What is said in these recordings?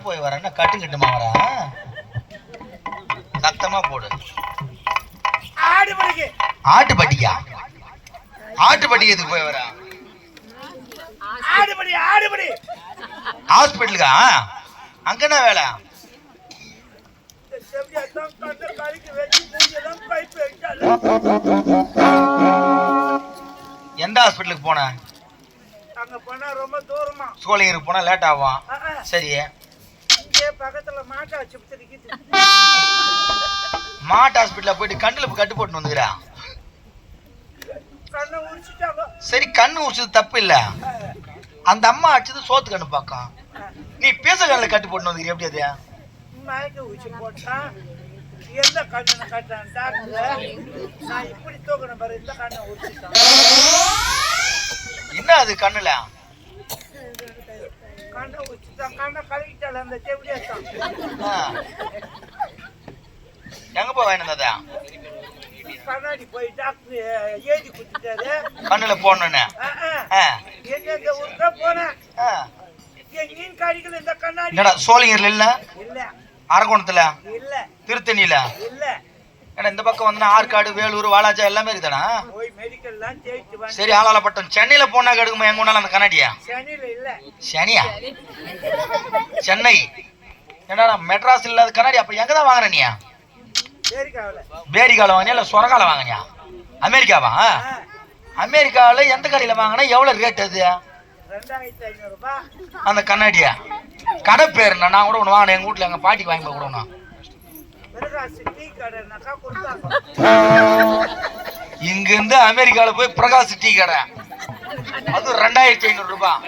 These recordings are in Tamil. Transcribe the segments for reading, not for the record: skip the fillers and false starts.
போய் வர என்ன கட்டு கட்டுமா வர சத்தமா போடு. ஆட்டுப்பட்டிக்கா? ஆட்டுப்பட்டி எதுக்கு போய் வர? ஹாஸ்பிட்டலுக்கா? அங்க என்ன வேலை? எந்த ஹாஸ்பிட்டலுக்கு போன? அங்க போனா ரொம்ப தூரமா. சோழிங்கருக்கு போனா லேட் ஆகும். சரி, இங்கே பக்கத்துல மாட்டு ஆஸ்பத்திரி இருக்குது. மாட்டு ஹாஸ்பிட்டல்ல போயிட்டு கண்ணுல கட்டு போட்டு வந்துக்கிறா. கண்ணை உரிச்சிட்டாங்க. சரி, கண்ணு உரிச்சது தப்பு இல்ல. அந்த அம்மா அடிச்சது சோத்து கண்ணு பாக்கம். நீ பேச கண்ணுல கட்டு போட்டு வந்துக்கிற எப்படி அது? மயக்க ஊசி போட்டா எந்த கண்ணு கட்டான் டாக்டர்? நான் இப்படி தூக்கணும் பாரு, இந்த கண்ணை உரிச்சிட்டான். என்ன அது கண்ணுல? கண்ணை உரிச்சிட்டான். கண்ணை கழுவிட்டால அந்த செவிலியத்தான். எங்க போய் வாங்கினதா? கண்ணாடி போய் டாக்டர் ஏதி குத்திட்டாரு கண்ணுல போடணும்னு. எங்க ஊருக்கா போனேன். எங்கேயும் காடிக்கல இந்த கண்ணாடி. என்னடா சோழிங்கர்ல இல்ல? இல்ல. அரக்கோணத்துல இல்ல. திருத்தணியில இல்ல. ஏன்னா இந்த பக்கம் வந்து ஆற்காடு, வேலூர், வாலாஜா எல்லாமே இருக்குதானா? போய் மெடிக்கல்லாம் தேய்ச்சு வந்து. சரி, ஆளாளப்பட்டம் சென்னையில போனா கெடுக்குமா எங்க ஒன்னால அந்த கண்ணாடியா? சென்னையில இல்ல. சனியா? சென்னை. என்னடா மெட்ராஸ் இல்லாத கண்ணாடி அப்ப எங்கதான் வாங்குற நீ? பேரிகால வாங்கினியா இல்ல சொரகால வாங்கினியா? அமெரிக்காவா? அமெரிக்காவில எந்த கடையில வாங்கினா எவ்வளவு ரேட் அது? 2500 ரூபாய். அந்த கண்ணாடியா? கடை பேர் என்ன? நான் கூட ஒண்ணு வாங்கினேன், எங்க வீட்டுல எங்க பாட்டிக்கு வாங்கி போய் கொடுக்கணும். இங்க இருந்து அமெரிக்கால போய் பிரகாஷ் டீ கடை, அது 2500 ரூபாய்.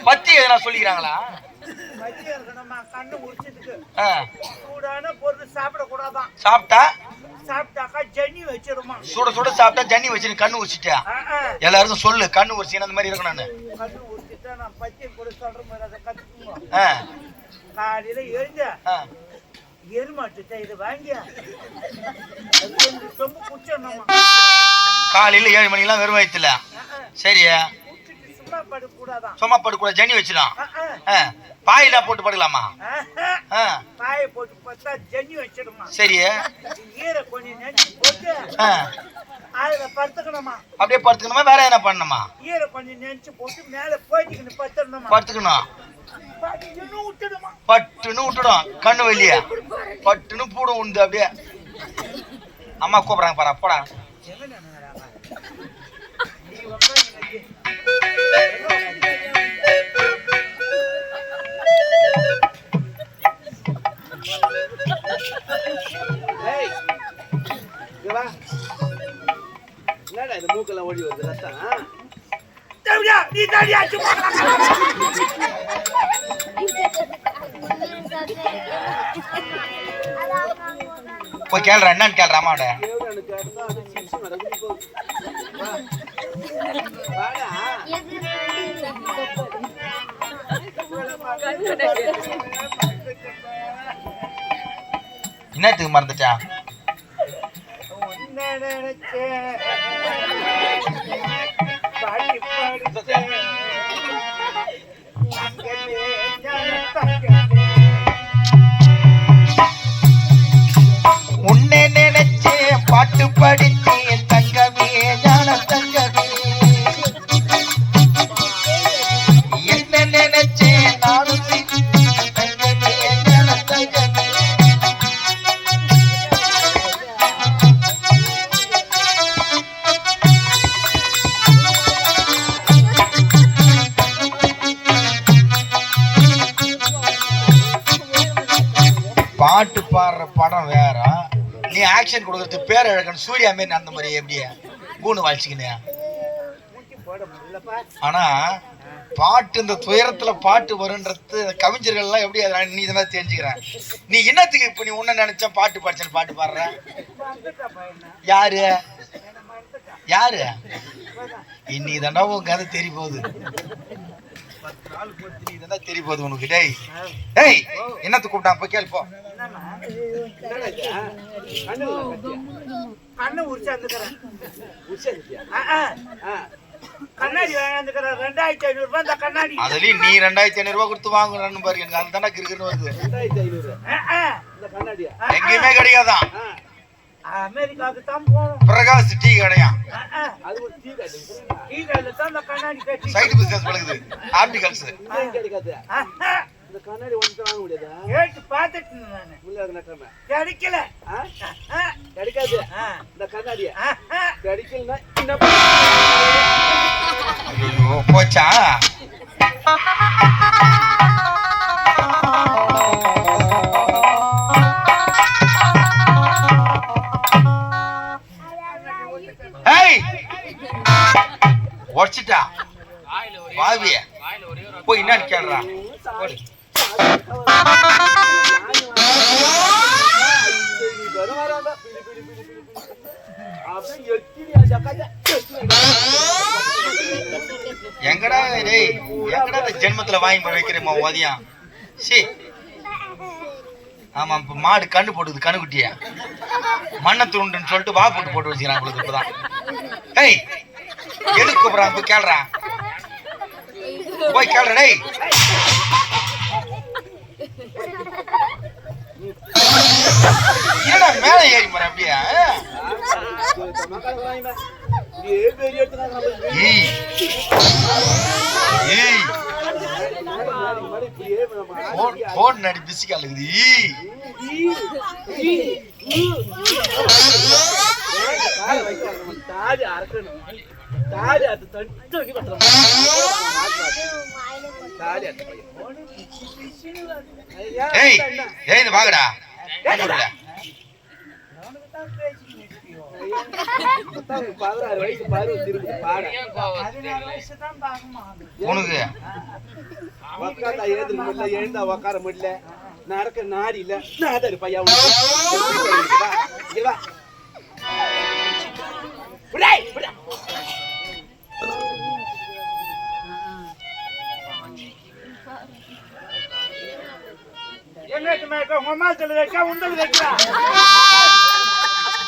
பத்தி எதனா சொல்லிக்கிறாங்களா? கண்ணு உரிச்சதுக்கு சூடான பொருள் சாப்பிடக்கூடாதான். சாப்பிட்டாக்கா ஜன்னி வச்சிருமா. சுட சுட சாப்பிட்டா ஜன்னி வச்சு கண்ணு உரிச்சிட்டா? எல்லாருக்கும் சொல்லு கண்ணு உரிச்சு அந்த மாதிரி இருக்கணும்னு. கண்ணு உரிச்சிட்டா நான் பச்சை கூட சொல்ற மாதிரி அதை கத்துக்குங்க. காலையில எழுந்த எருமாட்டு இது வாங்கி சொம்பு குடிச்சிடணுமா. காலையில 7 மணிக்கெல்லாம் வெறும் வயிற்றுல. சரி, சும்மா படுக்கூடாதான். சும்மா படுக்கூடாது, ஜன்னி வச்சிடும். பாயில போட்டு படுக்கலாமா? பாயை போட்டு பார்த்தா ஜன்னி வச்சிடுமா. சரி, ஈரை கொஞ்சம் நெஞ்சு போட்டு அதுல படுத்துக்கணுமா. அப்படியே படுத்துக்கணுமா? வேற என்ன பண்ணணுமா? ஈரை கொஞ்சம் நெஞ்சு போட்டு மேல போயிட்டு படுத்துடணுமா. படுத்துக்கணும். பட்டுன்னு விட்டுடும் கண்ணு வெளிய. பட்டுன்னு பூடும் உண்டு. அப்படியே அம்மா கூப்பிடுறாங்க பாரு. அப்படா என்னடா இந்த மூக்கெல்லாம் ஓடி வருது ரத்தம்? போய் கேள்ற என்னன்னு கேள்ற அம்மாவோட. என்னத்துக்கு மறந்துட்டா? உன்னை நினைச்சே பாட்டு படிச்சேன் தங்கமே, ஞான தங்கமே. என்ன நினைச்சேன் நானும் தங்கமே, ஞான தங்கமே. பாட்டு பாடுற படம் வேற, நீ ஆக்ஷன் கொடுக்கறது பேர் இழக்கணும். சூர்யா மாரி அந்த மாதிரி எப்படியா கூணு வாழ்ச்சிக்கினே. ஆனா பாட்டு இந்த துயரத்துல பாட்டு வருன்றது கவிஞர்கள் எல்லாம் எப்படி நீ இதெல்லாம் தெரிஞ்சுக்கிறேன். நீ என்னத்துக்கு இப்ப நீ உன்ன நினைச்சா பாட்டு படிச்சேன்னு பாட்டு பாடுற? யாரு யாரு? இன்னைக்கு தாண்டா உன் கதை தெரிய போகுது. 10 நாள் போட்டு இதெல்லாம் தெரிய போகுது உனக்கு. டேய் டேய் என்னத்துக்கு கூப்பிட்டான் போய் கேள்ப்போ. கண்ணு உரிச்சா கண்ணாடி வாங்கிருக்கிற 2500 ரூபாய் இந்த கண்ணாடி. அதுலயும் நீ 2500 ரூபாய் கொடுத்து வாங்குறன்னு பாரு, எனக்கு அது தானே கிறுக்குன்னு வருது. 2500 இந்த கண்ணாடியா எங்கேயுமே கிடைக்காதான். அமெரிக்காவுக்கு தான் போகணும். பிரகாஷ் டீ கடையா, அது ஒரு டீ கடை. டீ கடையில தான் இந்த கண்ணாடி கட்டி சைடு பிசினஸ் பழகுது, ஆப்டிகல்ஸ். கிடைக்காது இந்த கண்ணாடி ஒன்று வாங்க முடியாதா? கேட்டு பார்த்துட்டு நானு உள்ள நட்டமே கிடைக்கல. கிடைக்காது இந்த கண்ணாடியா கிடைக்கலன்னா என்ன ஐயோ போச்சா. உடச்சிட்டா பாவிய போய் என்ன கேள்றா. எங்கடா டேய், எங்கடா இந்த ஜென்மத்துல வாங்கி வைக்கிறேம்மா ஓதியம். சி ஆமா, இப்ப மாடு கண்ணு போட்டுது, கண்ணுக்குட்டிய மண்ணை துண்டுன்னு சொல்லிட்டு வா போட்டு வச்சுக்கிறான் உங்களுக்கு. இப்பதான் ஏய் எதுக்கு கூப்பிடுறான், போய் கேள்றான், போய் கேள்ற. டேய் என்னடா மேல ஏறி போற அப்படியே. போன் நடி பிசிக்கா இருக்குது. வாங்கடா உனக்கு எழுந்தா உக்கார முடியல, நடக்க நாடி இல்ல நாதாரு பையா.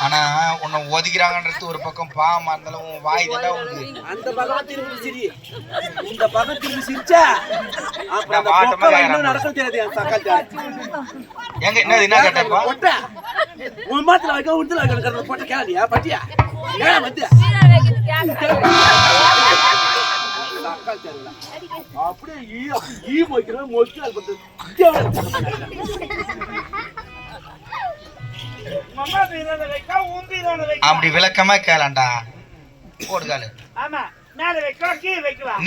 ஆனா உன்னை ஒதுக்கிறாங்கன்றது ஒரு பக்கம் பாவமா இருந்தாலும் உன் வாய் தாண்டா உனக்கு. அந்த பக்கம் திரும்பி சிரி, இந்த பக்கம் திரும்பி சிரிச்சா நடக்க தெரியாது. எங்க என்னது என்ன கேட்டப்பா உன் மாத்துல வைக்க உடுத்துல வைக்க போட்ட கேளியா பட்டியா வந்து அப்படியே அப்படி விளக்கமா கேளாண்டா போடுகாலு.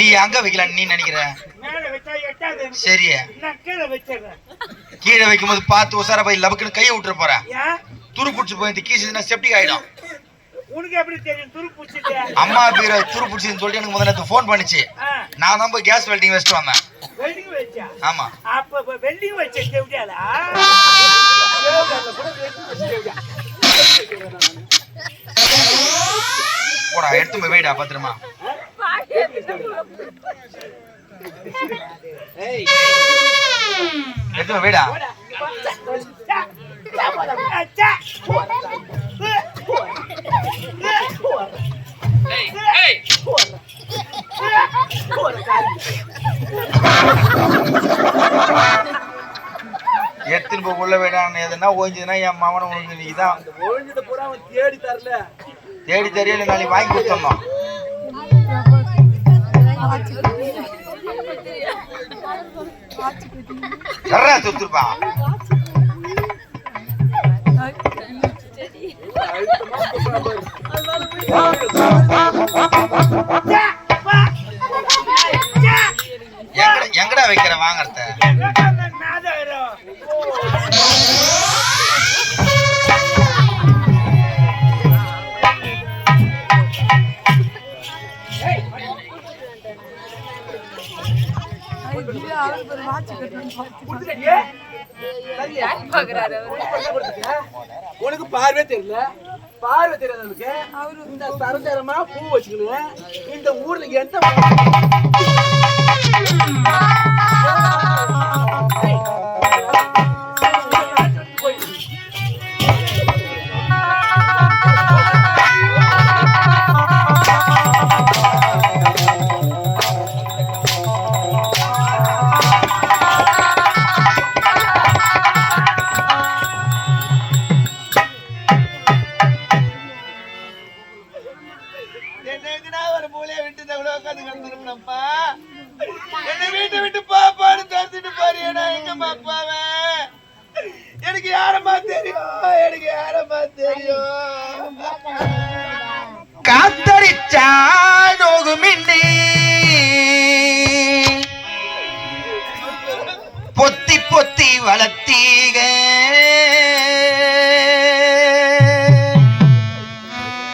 நீ அங்க வைக்கலாம் நீ நினைக்கிற சரியா? கீழே வைக்கும் போது பார்த்து உசார போய் லபக்குன்னு கையை விட்டுற போற, துரு புடிச்சு போய் கீசுனா செப்டிக் ஆயிடும். உனக்கு எப்படி தெரியும் துரு புடிச்சிட்டு? அம்மா பேர துரு புடிச்சுன்னு சொல்லிட்டு எனக்கு முதல்ல ஃபோன் பண்ணிச்சு. நான் தான் போய் கேஸ் வெல்டிங் வச்சிட்டு வந்தேன். வெல்டிங் வெச்சா? ஆமா. அப்ப வெல்டிங் வெச்ச செவ்டியாலா? போடா எடுத்து போய் வைடா பத்திரமா. ஏய் எடுத்து போய் வைடா. எத்தனை போய் உள்ள வேடான்னு எதுனா ஓஞ்சுதுன்னா என் மாமனை உனக்கு நீதான் தேடி தரல, தேடி தெரியல நாளைக்கு வாங்கி கொடுத்தோம். சர்ரா சுத்துப்பா எங்கடா வைக்கிற வாங்கறத உனக்கு பார்வை தெரியல, பார்வை தெரியாதவனுக்கு இந்த தரதரமா பூ வச்சுக்கணும். இந்த ஊர்ல எந்த திரும்பினப்பா என்ன வீட்டை விட்டு பாப்பான்னு தடுத்துட்டு பாரு. நான் எங்கம்மா அப்பாவேன்? எனக்கு யாரம்மா தெரியும்? எனக்கு யாரம்மா தெரியும்? காத்தடிச்சா